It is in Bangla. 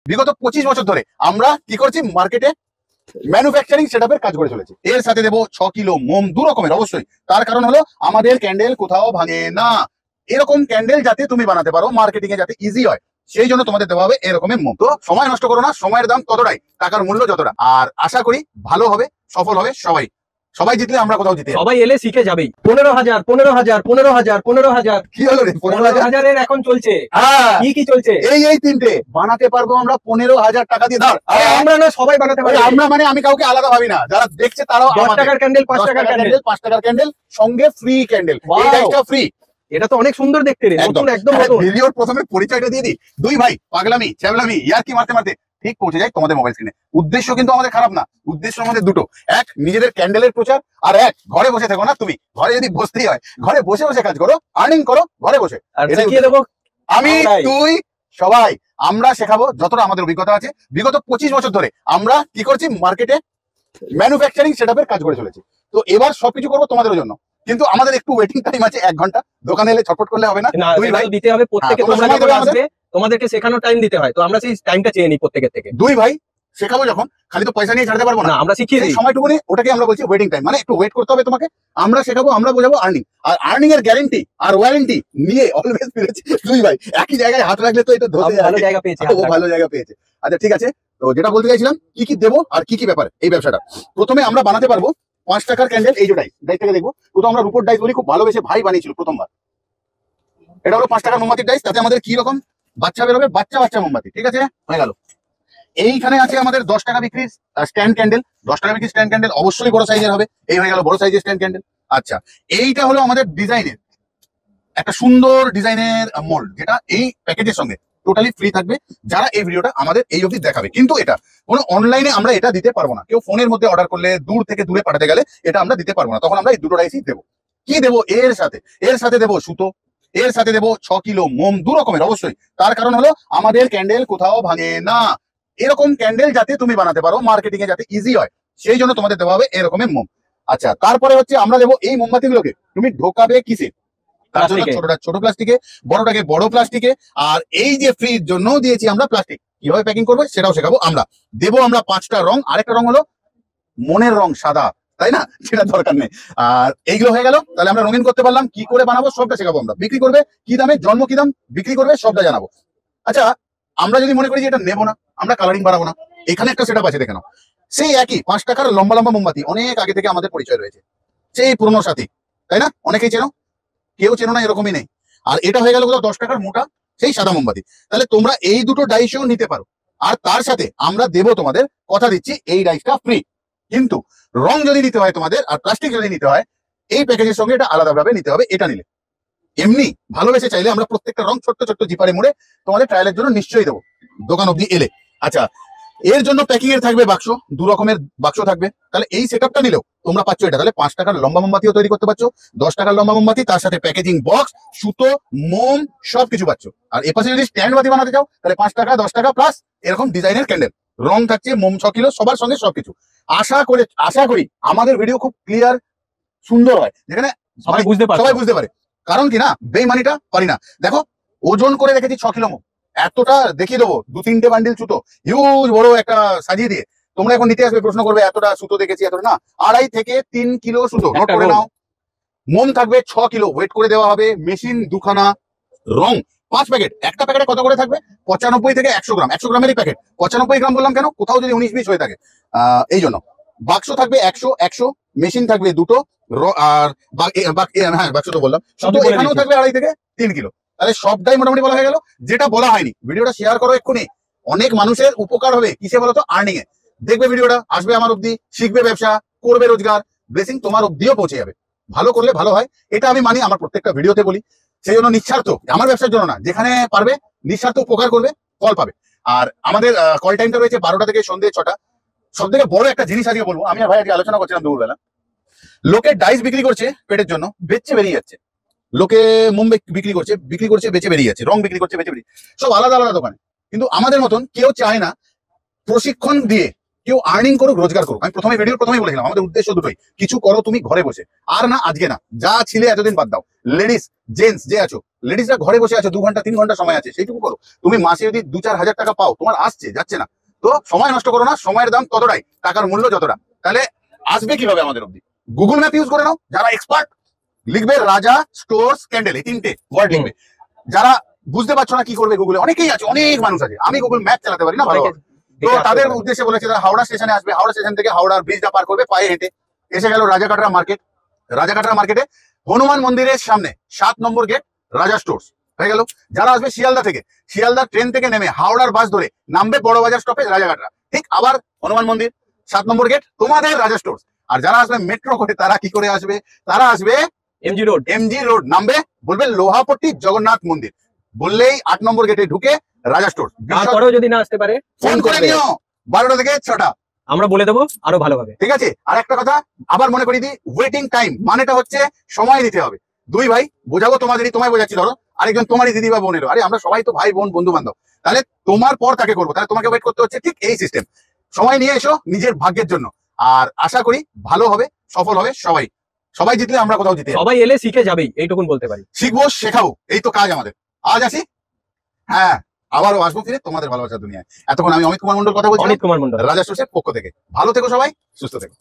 বিগত 25 বছর ধরে আমরা কি করছি, মার্কেটে ম্যানুফ্যাকচারিং সেটআপের কাজ করে চলেছি। এর সাথে দেবো 6 কিলো মোম, দু রকমের অবশ্যই। তার কারণ হলো আমাদের ক্যান্ডেল কোথাও ভাঙে না। এরকম ক্যান্ডেল যাতে তুমি বানাতে পারো, মার্কেটিং এ যাতে ইজি হয়, সেই জন্য তোমাদের দেওয়া হবে এরকমের মোম। তো সময় নষ্ট করো না, সময়ের দাম ততটাই, টাকার মূল্য যতটা। আর আশা করি ভালো হবে, সফল হবে সবাই। সবাই জিতলে আমরা কোথাও জিতে, সবাই এলে শিখে যাবেই। 15,000 15,000 15,000 15,000। কি হলো রে? 15,000 এখন চলছে। হ্যাঁ, কি চলছে? এই তিনটে বানাতে পারবো আমরা 15,000 টাকা দিয়ে। ধর আমরা না, সবাই বানাতে পারি। আমরা মানে আমি কাউকে আলাদা ভাবি না, যারা দেখছে তারাও 10 টাকার ক্যান্ডেল, 5 টাকার ক্যান্ডেল, 5 টাকার ক্যান্ডেল সঙ্গে ফ্রি ক্যান্ডেল। এই ডাইসটা ফ্রি। এটা তো অনেক সুন্দর দেখতে রে, নতুন একদম নতুন। ভিডিওর প্রথমে পরিচয়টা দিয়ে দিই। দুই ভাই পাগলামি ছ্যাবলামি ইয়ার্কি মারতে মারতে ঠিক পৌঁছে যায় তোমাদের মোবাইল স্ক্রিনে। উদ্দেশ্য কিন্তু আমাদের খারাপ না, উদ্দেশ্য আমাদের দুটো। এক, নিজেদের ক্যান্ডেলের প্রচার, আর এক, ঘরে বসে থেকো না তুমি। ঘরে যদি বসতেই হয়, ঘরে বসে বসে কাজ করো, আর্নিং করো ঘরে বসে। আর শিখিয়ে দেবো আমি, তুই, সবাই আমরা শেখাবো যতটা আমাদের অভিজ্ঞতা আছে। বিগত 25 বছর ধরে আমরা কি করছি, মার্কেটে ম্যানুফ্যাকচারিং সেটআপের কাজ করে চলেছি। তো এবার সবকিছু করবো তোমাদের জন্য, কিন্তু আমাদের একটু ওয়েটিং টাইম আছে 1 ঘন্টা। দোকানে এলে ছটফট করলে হবে না, দুই ভাই দিতে হবে প্রত্যেককে। তোমরা যখন আসবে তোমাদেরকে শেখানোর টাইম দিতে হয়, তো আমরা সেই টাইমটা চেয়ে নিই প্রত্যেকের থেকে। দুই ভাই শেখাবো যখন, খালি তো পয়সা নিয়ে ছাড়তে পারবো না, আমরা শিখিয়ে দিই সময়টুকুনি। ওটাকে আমরা বলছি ওয়েটিং টাইম, মানে একটু ওয়েট করতে হবে তোমাকে। আমরা শেখাবো, আমরা বোঝাবো আর্নিং, আর আর্নিং এর গ্যারান্টি আর ওয়ারেন্টি নিয়ে অলওয়েজ ফিরেছি দুই ভাই। একই জায়গায় হাত রাখলে তো এটা ধরে ভালো জায়গা পেয়েছে, ও ভালো জায়গা পেয়েছে। আচ্ছা ঠিক আছে, তো যেটা বলতে চাইছিলাম, কি কি দেবো আর কি কি ব্যাপার এই ব্যবসাটা। প্রথমে আমরা বানাতে পারবো 5 টাকার ক্যান্ডেল। এই যে ডাইসটাকে দেখবো, তো আমরা রূপোর ডাইস বলি, খুব ভালোবেসে ভাই বানিয়েছিল প্রথমবার। এটা হলো 5 টাকার মোমবাতির ডাইস। তাতে আমাদের কি রকম বাচ্চা বেরোবে, বাচ্চা বাচ্চা মোমবাতি। ঠিক আছে, হয়ে গেল। এইখানে আছে আমাদের 10 টাকা বিক্রি স্ট্যান্ড ক্যান্ডেল। 10 টাকা বিক্রি স্ট্যান্ড ক্যান্ডেল অবশ্যই বড় সাইজের হবে। এই হয়ে গেল বড় সাইজের স্ট্যান্ড ক্যান্ডেল। আচ্ছা, এইটা হলো আমাদের ডিজাইনের একটা সুন্দর ডিজাইনের মোল্ড, যেটা এই প্যাকেজের সঙ্গে টোটালি ফ্রি থাকবে। যারা এই ভিডিওটা আমাদের এই অবধি দেখাবে, কিন্তু এটা কোনো অনলাইনে আমরা এটা দিতে পারবো না। কেউ ফোনের মধ্যে অর্ডার করলে, দূর থেকে দূরে পাঠাতে গেলে এটা আমরা দিতে পারবো না। তখন আমরা এই দুটো ডাইসই দেবো। কি দেবো এর সাথে? এর সাথে দেবো সুতো, এর সাথে দেবো 6 কিলো মোম, দু রকমের অবশ্যই। তার কারণ হলো আমাদের ক্যান্ডেল কোথাও ভাঙে না। এরকম ক্যান্ডেল যাতে তুমি বানাতে পারো, মার্কেটিং এ যাতে ইজি হয়, সেই জন্য তোমাদের দেওয়া হবে এরকমের মোম। আচ্ছা, তারপরে হচ্ছে আমরা দেবো এই মোমবাতিগুলোকে তুমি ঢোকাবে কিসে? তার জন্য ছোটটা ছোট প্লাস্টিকে, বড়টাকে বড় প্লাস্টিকে, আর এই যে ফ্রির জন্য দিয়েছি আমরা প্লাস্টিক। কিভাবে প্যাকিং করবে সেটাও শেখাবো আমরা। দেবো আমরা 5টা রং। আরেকটা রং হলো মনের রং, সাদা, তাই না? সেটা দরকার নেই। আর এইগুলো হয়ে গেল, তাহলে আমরা রঙিন করতে পারলাম। কি করে বানাবো সবটা শেখাবো আমরা। বিক্রি করবে কি দামে, জন্ম কি দাম বিক্রি করবে সবটা জানাবো। আচ্ছা, আমরা যদি মনে করি যে এটা নেবো না, আমরা কালারিং বাড়াবো না, এখানে একটা সেটআপ আছে দেখে নাও। সেই একই 5 টাকার লম্বা লম্বা মোমবাতি, অনেক আগে থেকে আমাদের পরিচয় রয়েছে, সেই পুরনো সাথী, তাই না? অনেকেই চেনো, কেউ চেনো না এরকমই নেই। আর এটা হয়ে গেল 10 টাকার মোটা সেই সাদা মোমবাতি। তাহলে তোমরা এই দুটো ডাইসও নিতে পারো। আর তার সাথে আমরা দেবো তোমাদের, কথা দিচ্ছি, এই ডাইসটা ফ্রি। কিন্তু রং যদি নিতে হয় তোমাদের, আর প্লাস্টিক যদি নিতে হয়, এই প্যাকেজের সঙ্গে এটা আলাদাভাবে নিতে হবে। এটা নিলে এমনি ভালোবেসে চাইলে আমরা প্রত্যেকটা রং ছোট্ট ছোট্ট জিপারে মুড়ে তোমাদের ট্রায়ালের জন্য নিশ্চয়ই দেবো, দোকান অব্দি এলে। আচ্ছা, এর জন্য প্যাকিং এর থাকবে বাক্স, 2 রকমের বাক্স থাকবে। তাহলে এই সেটআপটা নিলেও তোমরা পাচ্ছ এটা। তাহলে 5 টাকার লম্বা মোমবাতিও তৈরি করতে পারছো, 10 টাকার লম্বা মোমবাতি, তার সাথে প্যাকেজিং বক্স, সুতো, মোম, সবকিছু পাচ্ছ। আর এপাশে যদি স্ট্যান্ড বাতি বানাতে চাও, তাহলে 5 টাকা 10 টাকা প্লাস এরকম ডিজাইনের ক্যান্ডেল, রং থাকছে, মোম 6 কিলো, সবার সঙ্গে সবকিছু। আশা করি আমাদের ভিডিও খুব ক্লিয়ার সুন্দর হয়, যেখানে সবাই বুঝতে পারে। কারণ কি না, বেইমানিটা পারি না। দেখো, ওজন করে রেখেছি 6 কিলো মোম, এতটা দেখিয়ে দেবো 2-3টে বান্ডিল সুতো, হিউজ বড় একটা সাজিয়ে দিয়ে। তোমরা এখন নিতে আসবে, প্রশ্ন করবে এতটা সুতো দেখেছি, এতটা না, 2.5 থেকে 3 কিলো সুতো নোট করে নাও। মোম থাকবে 6 কিলো, ওয়েট করে দেওয়া হবে। মেশিন 2খানা, রং 5 প্যাকেট। একটা প্যাকেটে কত করে থাকবে? 95 থেকে 100 গ্রাম। 100 গ্রামেরই প্যাকেট, 95 গ্রাম বললাম কেন, কোথাও যদি 19-20 হয়ে থাকে এই জন্য। বাক্স থাকবে 100, মেশিন থাকবে 2টো, আর হ্যাঁ বাক্স তো বললাম, শুধু এখানেও থাকবে 2.5 থেকে 3 কিলো। তাহলে সবটাই মোটামুটি বলা হয়ে গেল। যেটা বলা হয়নি, ভিডিওটা শেয়ার করো এক্ষুনি, অনেক মানুষের উপকার হবে। কিসে বলো তো? আর্নিং এ। দেখবে ভিডিওটা, আসবে আমার অব্দি, শিখবে ব্যবসা, করবে রোজগার, ব্লেসিং তোমার অব্দিও পৌঁছে যাবে। ভালো করলে ভালো হয়, এটা আমি মানি, আমার প্রত্যেকটা ভিডিওতে বলি। সেই জন্য নিঃস্বার্থ, আমার ব্যবসার জন্য না, যেখানে পারবে নিঃস্বার্থ উপকার করবে, ফল পাবে। আর আমাদের কল টাইমটা রয়েছে 12টা থেকে সন্ধ্যে 6টা। সব থেকে বড় একটা জিনিস আজকে বলবো, আমি আর ভাই আজকে আলোচনা করছিলাম দুপুরবেলা। লোকে ডাইস বিক্রি করছে পেটের জন্য, বেচে বেরিয়ে যাচ্ছে। লোকে মোম বিক্রি করছে বেচে বেরিয়ে যাচ্ছে। রং বিক্রি করছে বেচে বেরিয়ে, সব আলাদা আলাদা দোকানে। কিন্তু আমাদের মতন কেউ চায় না প্রশিক্ষণ দিয়ে কেউ আর্নিং করুক, রোজগার করুক। আমি প্রথমে ভিডিও প্রথমেই বলেছিলাম আমাদের উদ্দেশ্য দুটোই, কিছু করো তুমি ঘরে বসে, আর না আজকে না, যা ছিলে এতদিন বাদ দাও। লেডিস জেন্টস যে আছো, লেডিসরা ঘরে বসে আছো, 2 ঘন্টা 3 ঘন্টা সময় আছে, সেইটুকু করো। তুমি মাসে যদি 2-4 হাজার টাকা পাও, তোমার আসছে যাচ্ছে না, তো সময় নষ্ট করো না, সময়ের দাম ততটাই, টাকার মূল্য যতটা। তাহলে আসবে কিভাবে আমাদের অব্দি? গুগল ম্যাপ ইউজ করে নাও, যারা এক্সপার্ট লিখবে রাজা স্টোর্স ক্যান্ডেল, এই 3টে ওয়ার্ড লিখবে। যারা বুঝতে পারছো না কি করবে, গুগলে অনেকেই আছে, অনেক মানুষ আছে, আমি গুগল ম্যাপ চালাতে পারি না ভালো। তো তাদের উদ্দেশ্যে বলেছে তারা হাওড়া স্টেশনে আসবে, হাওড়া স্টেশন থেকে হাওড়ার ব্রিজটা পার করবে পায়ে হেঁটে, এসে গেল রাজাকাটরা মার্কেট। রাজাকাটরা মার্কেটে হনুমান মন্দিরের সামনে 7 নম্বর গেট রাজা স্টোর্স হয়ে গেল। যারা আসবে শিয়ালদা থেকে, শিয়ালদা ট্রেন থেকে নেমে হাওড়ার বাস ধরে নামবে বড়বাজার স্টপেজ রাজাকাটরা, ঠিক আবার হনুমান মন্দির 7 নম্বর গেট তোমাদের রাজা স্টোর্স। আর যারা আসবে মেট্রো করে, তারা কি করে আসবে? তারা আসবে এমজি রোড, এমজি রোড নামবে, বলবে লোহাপট্টি জগন্নাথ মন্দির, বললেই 8 নম্বর গেটে ঢুকে রাজা স্টোর। তারপরেও যদি না আসতে পারে ফোন করে নিও 12টা থেকে 6টা, আমরা বলে দেবো আরো ভালোভাবে। ঠিক আছে? আর একটা কথা আবার মনে করি দিই, ওয়েটিং টাইম মানেটা হচ্ছে সময় দিতে হবে। দুই ভাই বোঝাবো, তোমাদেরই, তোমায় বোঝাচ্ছি, ধরো আরেকজন তোমারই দিদি বা বোনেরও, আরে আমরা সবাই তো ভাই বোন বন্ধু বান্ধব, তাহলে তোমার পর তাকে করবো, তাহলে তোমাকে ওয়েট করতে হচ্ছে, ঠিক এই সিস্টেম। সময় নিয়ে এসো নিজের ভাগ্যের জন্য, আর আশা করি ভালো হবে, সফল হবে সবাই। সবাই জিতলে আমরা কোথাও জিতে যাবো। সবাই এলে শিখে যাবেই, এইটুকুন বলতে পারি। শিখবো, শেখাবো, এই তো কাজ আমাদের। আজ আসি, হ্যাঁ আবারও আসবো ফিরে তোমাদের ভালোবাসার দুনিয়ায়। এতক্ষণ আমি অমিত কুমার মন্ডল কথা বলছি, অনিত কুমার মন্ডল, রাজা স্টোর্সের পক্ষ থেকে। ভালো থেকো সবাই, সুস্থ থেকো।